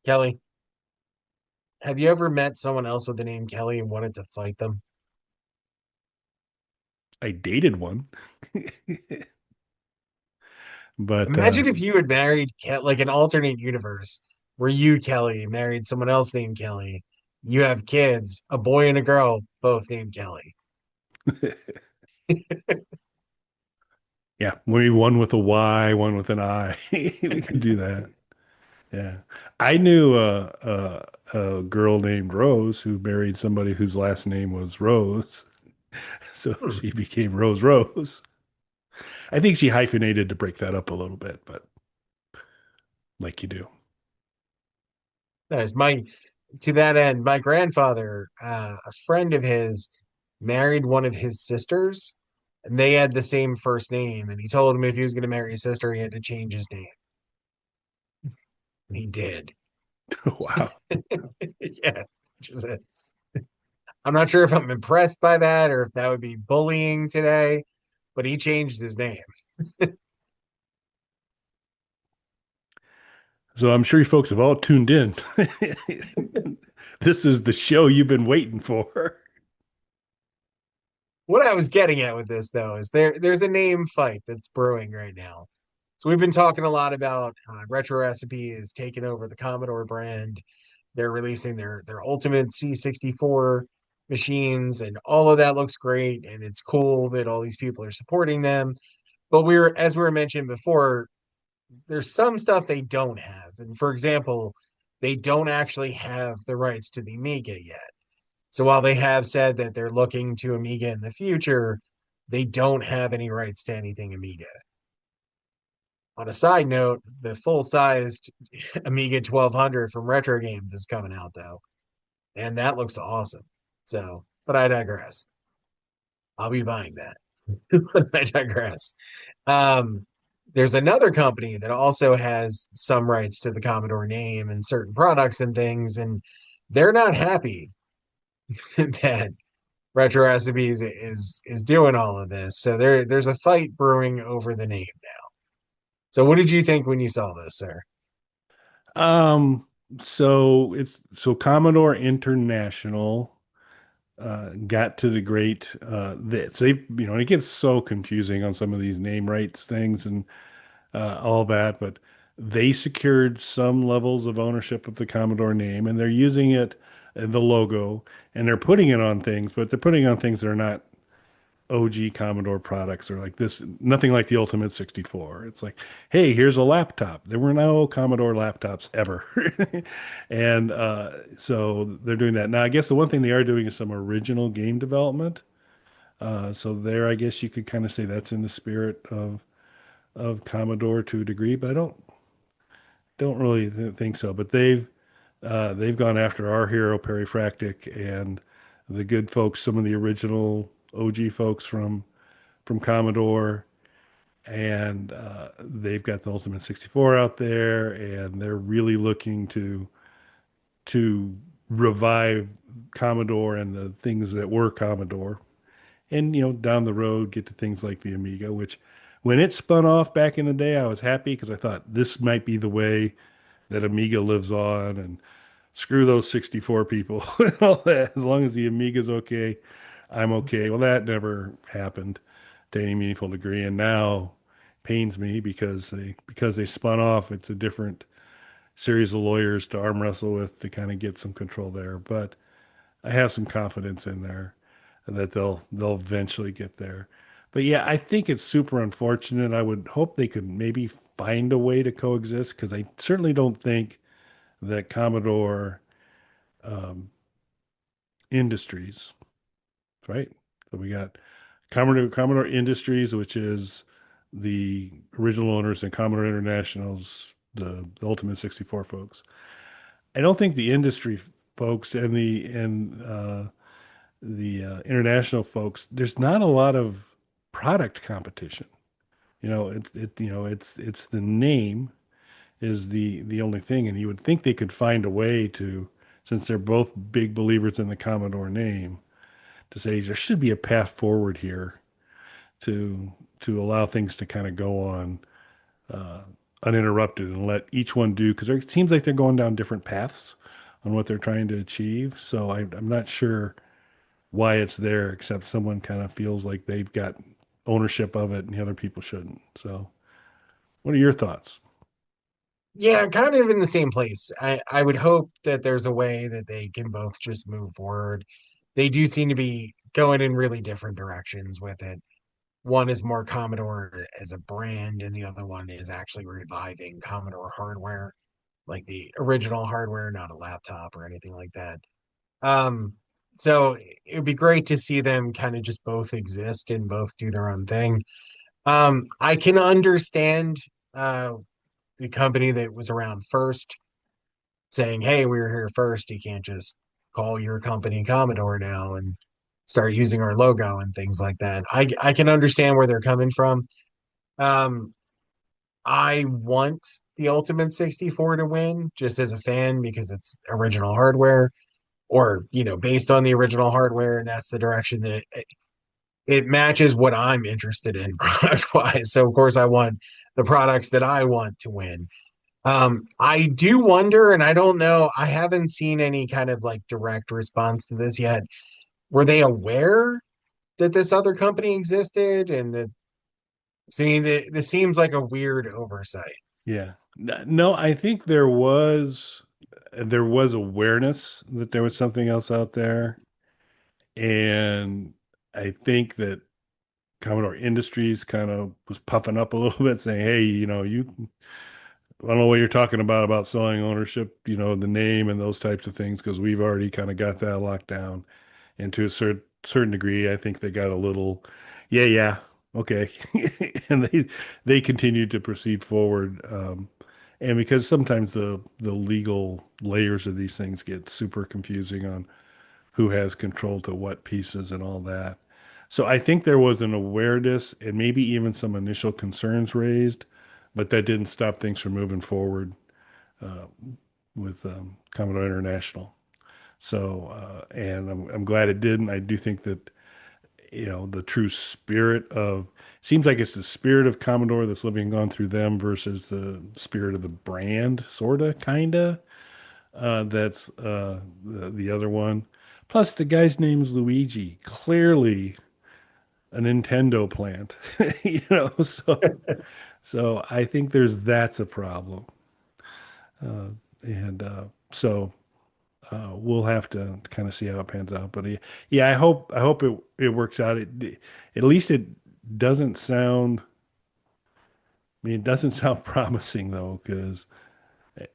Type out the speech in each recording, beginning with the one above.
Kelly, have you ever met someone else with the name Kelly and wanted to fight them? I dated one, but Imagine if you had married like an alternate universe where you, Kelly, married someone else named Kelly. You have kids, a boy and a girl, both named Kelly. yeah, maybe one with a Y, one with an I. We could do that. Yeah, I knew a girl named Rose who married somebody whose last name was Rose, so Hmm. she became Rose Rose. I think she hyphenated to break that up a little bit, but like you do. Nice. To that end, my grandfather, a friend of his, married one of his sisters, and they had the same first name. And he told him if he was going to marry his sister, he had to change his name. And he did. Wow. Yeah. Just I'm not sure if I'm impressed by that or if that would be bullying today, but he changed his name. So I'm sure you folks have all tuned in. This is the show you've been waiting for. What I was getting at with this though is there's a name fight that's brewing right now. So we've been talking a lot about Retro Recipe is taking over the Commodore brand. They're releasing their Ultimate C64 machines, and all of that looks great, and it's cool that all these people are supporting them. But as we were mentioned before, there's some stuff they don't have. And for example, they don't actually have the rights to the Amiga yet. So while they have said that they're looking to Amiga in the future, they don't have any rights to anything Amiga. On a side note, the full-sized Amiga 1200 from Retro Games is coming out though, and that looks awesome. So, but I digress. I'll be buying that. I digress. Um, there's another company that also has some rights to the Commodore name and certain products and things, and they're not happy that Retro Recipes is doing all of this. So there's a fight brewing over the name now. So what did you think when you saw this, sir? Um, so Commodore International got to the great this. It gets so confusing on some of these name rights things and all that, but they secured some levels of ownership of the Commodore name and they're using it the logo and they're putting it on things, but they're putting on things that are not OG Commodore products or like this, nothing like the Ultimate 64. It's like, hey, here's a laptop. There were no Commodore laptops ever. And so they're doing that. Now, I guess the one thing they are doing is some original game development. So there, I guess you could kind of say that's in the spirit of Commodore to a degree, but I don't really think so. But they've gone after our hero Perry Fractic and the good folks, some of the original OG folks from Commodore, and they've got the Ultimate 64 out there, and they're really looking to revive Commodore and the things that were Commodore, and down the road get to things like the Amiga, which when it spun off back in the day, I was happy because I thought this might be the way that Amiga lives on, and screw those 64 people and all that. As long as the Amiga's okay, I'm okay. Well, that never happened to any meaningful degree, and now pains me because they spun off. It's a different series of lawyers to arm wrestle with to kind of get some control there. But I have some confidence in there that they'll eventually get there. But yeah, I think it's super unfortunate. I would hope they could maybe find a way to coexist because I certainly don't think that Commodore um, Industries, right? So we got Commodore Industries, which is the original owners, and Commodore International's the Ultimate 64 folks. I don't think the industry folks and the international folks. There's not a lot of product competition. It's the name is the only thing, and you would think they could find a way to, since they're both big believers in the Commodore name, to say there should be a path forward here to allow things to kind of go on uninterrupted and let each one do, because it seems like they're going down different paths on what they're trying to achieve. So I'm not sure why it's there, except someone kind of feels like they've got ownership of it and the other people shouldn't. So, what are your thoughts? Yeah, kind of in the same place. I would hope that there's a way that they can both just move forward. They do seem to be going in really different directions with it. One is more Commodore as a brand, and the other one is actually reviving Commodore hardware, like the original hardware, not a laptop or anything like that. Um, so it would be great to see them kind of just both exist and both do their own thing. I can understand uh the company that was around first saying, "Hey, we were here first. You can't just call your company Commodore now and start using our logo and things like that." I can understand where they're coming from. Um, I want the Ultimate 64 to win just as a fan because it's original hardware or, based on the original hardware, and that's the direction that it matches what I'm interested in product wise. So of course I want the products that I want to win. I do wonder, and I don't know, I haven't seen any kind of like direct response to this yet. Were they aware that this other company existed and that seeing that this seems like a weird oversight. Yeah. No, I think there was awareness that there was something else out there. And I think that Commodore Industries kind of was puffing up a little bit, saying, "Hey, I don't know what you're talking about selling ownership, the name and those types of things, because we've already kind of got that locked down." And to a certain degree, I think they got a little, yeah, yeah, okay, and they continued to proceed forward. And because sometimes the legal layers of these things get super confusing on who has control to what pieces and all that. So I think there was an awareness and maybe even some initial concerns raised, but that didn't stop things from moving forward uh, with Commodore International. So, and I'm glad it didn't. I do think that, the true spirit of, seems like it's the spirit of Commodore that's living on through them versus the spirit of the brand, sorta, kinda. That's the other one. Plus, the guy's name's Luigi. Clearly a Nintendo plant, So I think that's a problem, uh, and so we'll have to kind of see how it pans out. But yeah, I hope it works out. At least it doesn't sound. I mean, it doesn't sound promising though, because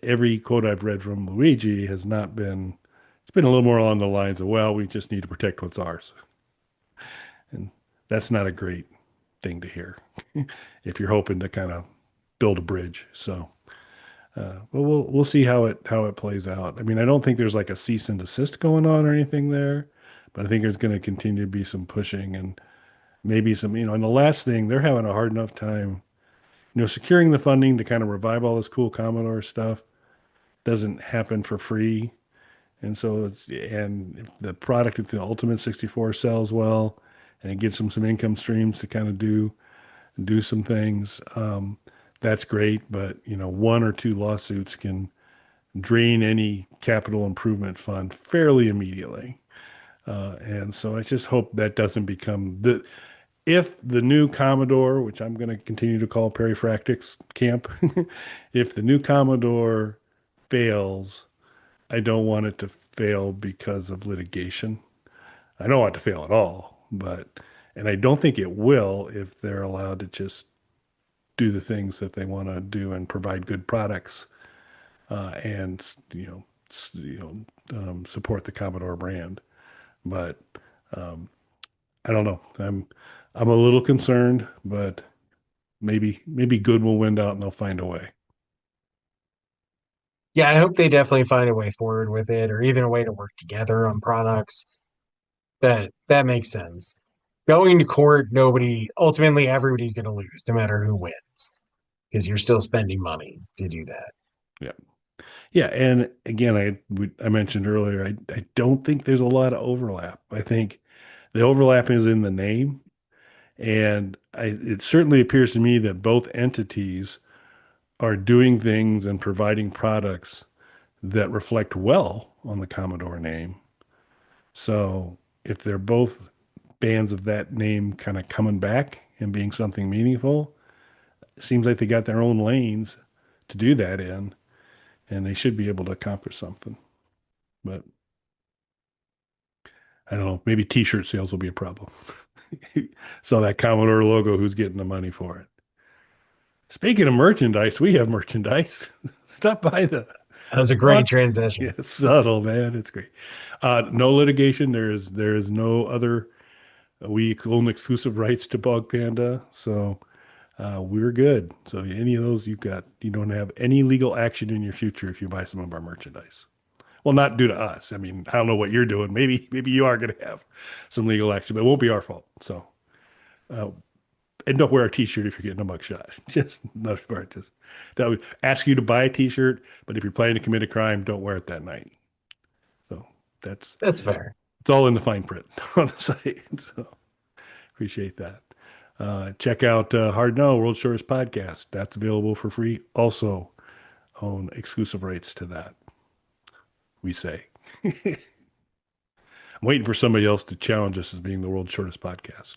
every quote I've read from Luigi has not been. It's been a little more along the lines of, "Well, we just need to protect what's ours," and that's not a great thing to hear if you're hoping to kind of build a bridge. So, but we'll see how it plays out. I mean, I don't think there's like a cease and desist going on or anything there, but I think there's going to continue to be some pushing and maybe some, and the last thing, they're having a hard enough time, securing the funding to kind of revive all this cool Commodore stuff doesn't happen for free. And so and if the product at the Ultimate 64 sells well and it gives them some income streams to kind of do some things. That's great, but one or two lawsuits can drain any capital improvement fund fairly immediately. And so I just hope that doesn't become if the new Commodore, which I'm going to continue to call Perifractics Camp, if the new Commodore fails, I don't want it to fail because of litigation. I don't want it to fail at all, and I don't think it will if they're allowed to just do the things that they want to do and provide good products, and support the Commodore brand. But I don't know. I'm a little concerned, but maybe good will win out and they'll find a way. Yeah, I hope they definitely find a way forward with it or even a way to work together on products. That makes sense. Going to court, ultimately everybody's going to lose no matter who wins because you're still spending money to do that. Yeah, yeah. And again, I mentioned earlier, I don't think there's a lot of overlap. I think the overlap is in the name, and it certainly appears to me that both entities are doing things and providing products that reflect well on the Commodore name. So if they're both bands of that name kind of coming back and being something meaningful, it seems like they got their own lanes to do that in, and they should be able to accomplish something. But I don't know, maybe t-shirt sales will be a problem. So that Commodore logo, who's getting the money for it? Speaking of merchandise, we have merchandise. Stop by the That was a on. great transition. Yeah, it's subtle, man. It's great. No litigation. There is no other. We own exclusive rights to Bog Panda, so we're good. So any of those you don't have any legal action in your future if you buy some of our merchandise. Well, not due to us. I mean, I don't know what you're doing. Maybe you are going to have some legal action, but it won't be our fault. So, and don't wear a T-shirt if you're getting a mugshot. Just no part. Just that would ask you to buy a T-shirt, but if you're planning to commit a crime, don't wear it that night. So that's That's fair. it's all in the fine print on the site. So appreciate that. Check out Hard No, World Shortest Podcast. That's available for free. Also own exclusive rights to that. We say. I'm waiting for somebody else to challenge us as being the world's shortest podcast.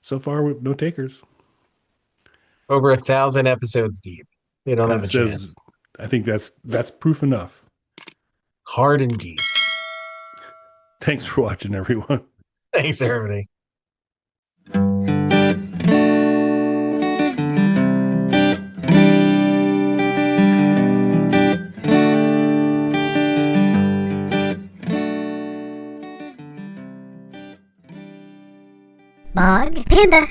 So far, we have no takers. Over 1,000 episodes deep. They don't Kind have of a says, chance. I think that's proof enough. Hard and deep. Thanks for watching, everyone. Thanks, everybody. Bog Panda.